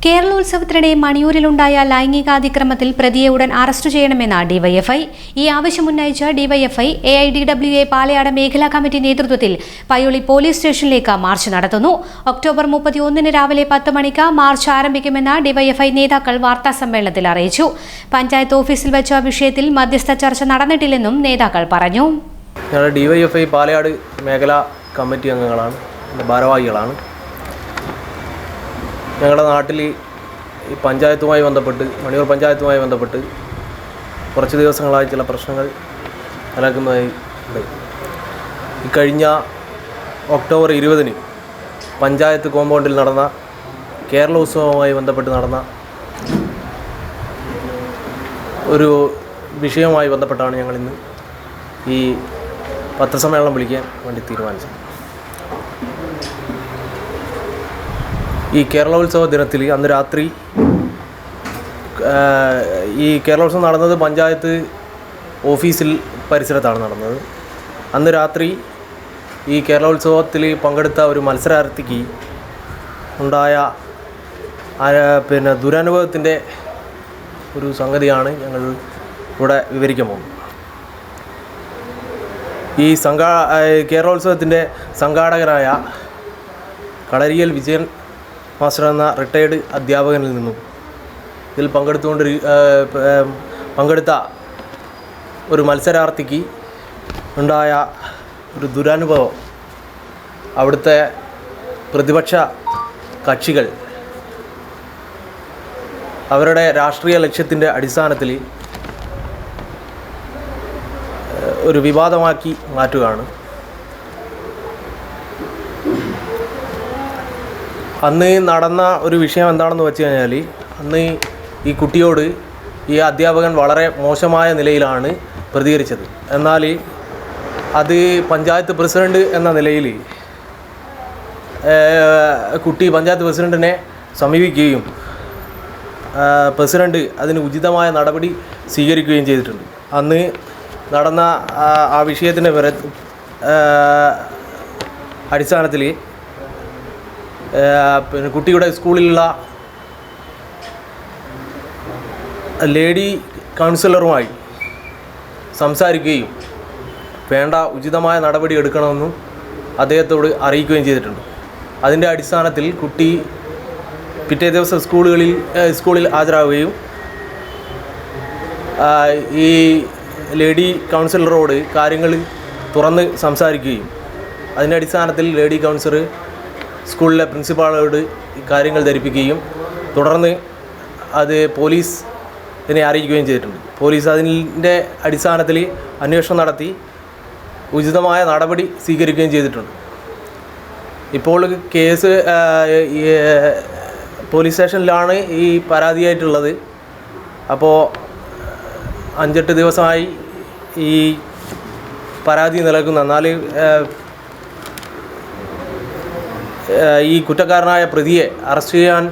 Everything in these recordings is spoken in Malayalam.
കേരളോത്സവത്തിനിടെ മണിയൂരിലുണ്ടായ ലൈംഗികാതിക്രമത്തിൽ പ്രതിയെ ഉടൻ അറസ്റ്റ് ചെയ്യണമെന്ന ഡിവൈഎഫ്ഐ. ഈ ആവശ്യമുന്നയിച്ച് ഡിവൈഎഫ്ഐ AIDWA പാലയാട് മേഖലാ കമ്മിറ്റി നേതൃത്വത്തിൽ പയ്യോളി പോലീസ് സ്റ്റേഷനിലേക്ക് മാർച്ച് നടത്തുന്നു. ഒക്ടോബർ 31 രാവിലെ 10 മണിക്ക് മാർച്ച് ആരംഭിക്കുമെന്ന് ഡിവൈഎഫ്ഐ നേതാക്കൾ വാർത്താസമ്മേളനത്തിൽ അറിയിച്ചു. പഞ്ചായത്ത് ഓഫീസിൽ വെച്ച വിഷയത്തിൽ മധ്യസ്ഥ ചർച്ച നടന്നിട്ടില്ലെന്നും നേതാക്കൾ പറഞ്ഞു. ഡിവൈഎഫ്ഐ പാലയാട് മേഖലാ കമ്മിറ്റി അംഗങ്ങളാണ്, ഭാരവാഹികളാണ്. ഞങ്ങളുടെ നാട്ടിൽ ഈ പഞ്ചായത്തുമായി ബന്ധപ്പെട്ട്, മണിയൂർ പഞ്ചായത്തുമായി ബന്ധപ്പെട്ട് കുറച്ച് ദിവസങ്ങളായി ചില പ്രശ്നങ്ങൾ നിലനിൽക്കുന്നതായി ഉണ്ട്. ഇക്കഴിഞ്ഞ ഒക്ടോബർ 20 പഞ്ചായത്ത് കോമ്പൗണ്ടിൽ നടന്ന കേരളോത്സവവുമായി ബന്ധപ്പെട്ട് നടന്ന ഒരു വിഷയവുമായി ബന്ധപ്പെട്ടാണ് ഞങ്ങൾ ഇന്ന് ഈ പത്രസമ്മേളനം വിളിക്കാൻ വേണ്ടി തീരുമാനിച്ചത്. ഈ കേരളോത്സവ ദിനത്തിൽ അന്ന് രാത്രി ഈ കേരളോത്സവം നടന്നത് പഞ്ചായത്ത് ഓഫീസിൽ പരിസരത്താണ് നടന്നത്. അന്ന് രാത്രി ഈ കേരളോത്സവത്തിൽ പങ്കെടുത്ത ഒരു മത്സരാർത്ഥിക്ക് ഉണ്ടായ ദുരനുഭവത്തിൻ്റെ ഒരു സംഗതിയാണ് ഞങ്ങൾ ഇവിടെ വിവരിക്കാൻ പോകുന്നത്. ഈ കേരളോത്സവത്തിൻ്റെ സംഘാടകരായ കളരിയൽ വിജയൻ മാസ്റ്റർ എന്ന റിട്ടയർഡ് അധ്യാപകനിൽ നിന്നും ഇതിൽ പങ്കെടുത്ത ഒരു മത്സരാർത്ഥിക്ക് ഉണ്ടായ ഒരു ദുരനുഭവം അവിടുത്തെ പ്രതിപക്ഷ കക്ഷികൾ അവരുടെ രാഷ്ട്രീയ ലക്ഷ്യത്തിൻ്റെ അടിസ്ഥാനത്തിൽ ഒരു വിവാദമാക്കി മാറ്റുകയാണ്. അന്ന് നടന്ന ഒരു വിഷയം എന്താണെന്ന് വെച്ച് കഴിഞ്ഞാൽ, അന്ന് ഈ കുട്ടിയോട് ഈ അധ്യാപകൻ വളരെ മോശമായ നിലയിലാണ് പ്രതികരിച്ചത്. എന്നാൽ അത് പഞ്ചായത്ത് പ്രസിഡന്റ് എന്ന നിലയിൽ കുട്ടി പഞ്ചായത്ത് പ്രസിഡന്റിനെ സമീപിക്കുകയും പ്രസിഡന്റ് അതിന് ഉചിതമായ നടപടി സ്വീകരിക്കുകയും ചെയ്തിട്ടുണ്ട്. അന്ന് നടന്ന ആ വിഷയത്തിൻ്റെ അടിസ്ഥാനത്തിൽ കുട്ടിയുടെ സ്കൂളിലുള്ള ലേഡി കൗൺസിലറുമായി സംസാരിക്കുകയും വേണ്ട ഉചിതമായ നടപടി എടുക്കണമെന്നും അദ്ദേഹത്തോട് അറിയിക്കുകയും ചെയ്തിട്ടുണ്ട്. അതിൻ്റെ അടിസ്ഥാനത്തിൽ കുട്ടി പിറ്റേ ദിവസം സ്കൂളിൽ ഹാജരാകുകയും ഈ ലേഡി കൗൺസിലറോട് കാര്യങ്ങൾ തുറന്ന് സംസാരിക്കുകയും അതിൻ്റെ അടിസ്ഥാനത്തിൽ ലേഡി കൗൺസിലർ സ്കൂളിലെ പ്രിൻസിപ്പാളോട് കാര്യങ്ങൾ ധരിപ്പിക്കുകയും തുടർന്ന് അത് പോലീസിനെ അറിയിക്കുകയും ചെയ്തിട്ടുണ്ട്. പോലീസ് അതിൻ്റെ അടിസ്ഥാനത്തിൽ അന്വേഷണം നടത്തി ഉചിതമായ നടപടി സ്വീകരിക്കുകയും ചെയ്തിട്ടുണ്ട്. ഇപ്പോൾ കേസ് പോലീസ് സ്റ്റേഷനിലാണ് ഈ പരാതിയായിട്ടുള്ളത്. അപ്പോൾ 5-8 ദിവസമായി ഈ പരാതി നിലനിൽക്കുന്നു. എന്നാൽ ഈ കുറ്റക്കാരനായ പ്രതിയെ അറസ്റ്റ് ചെയ്യാൻ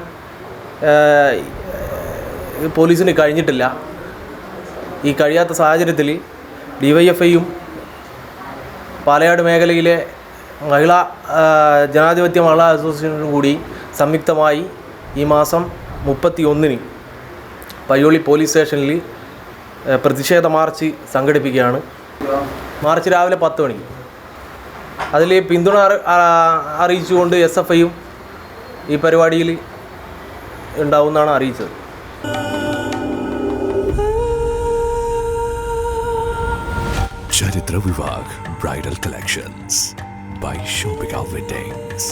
പോലീസിന് കഴിഞ്ഞിട്ടില്ല. ഈ കഴിയാത്ത സാഹചര്യത്തിൽ ഡിവൈഎഫ്ഐയും പാലയാട് മേഖലയിലെ ജനാധിപത്യ മഹിളാ അസോസിയേഷനും കൂടി സംയുക്തമായി ഈ മാസം 31 പയ്യോളി പോലീസ് സ്റ്റേഷനിൽ പ്രതിഷേധ മാർച്ച് സംഘടിപ്പിക്കുകയാണ്. മാർച്ച് രാവിലെ 10 മണിക്ക്. അതിൽ പിന്തുണ അറിയിച്ചുകൊണ്ട് SFIയും ഈ പരിപാടിയിൽ ഉണ്ടാവുമെന്നാണ് അറിയിച്ചത്. ചരിത്ര Vivah bridal collections by Shobhika Weddings.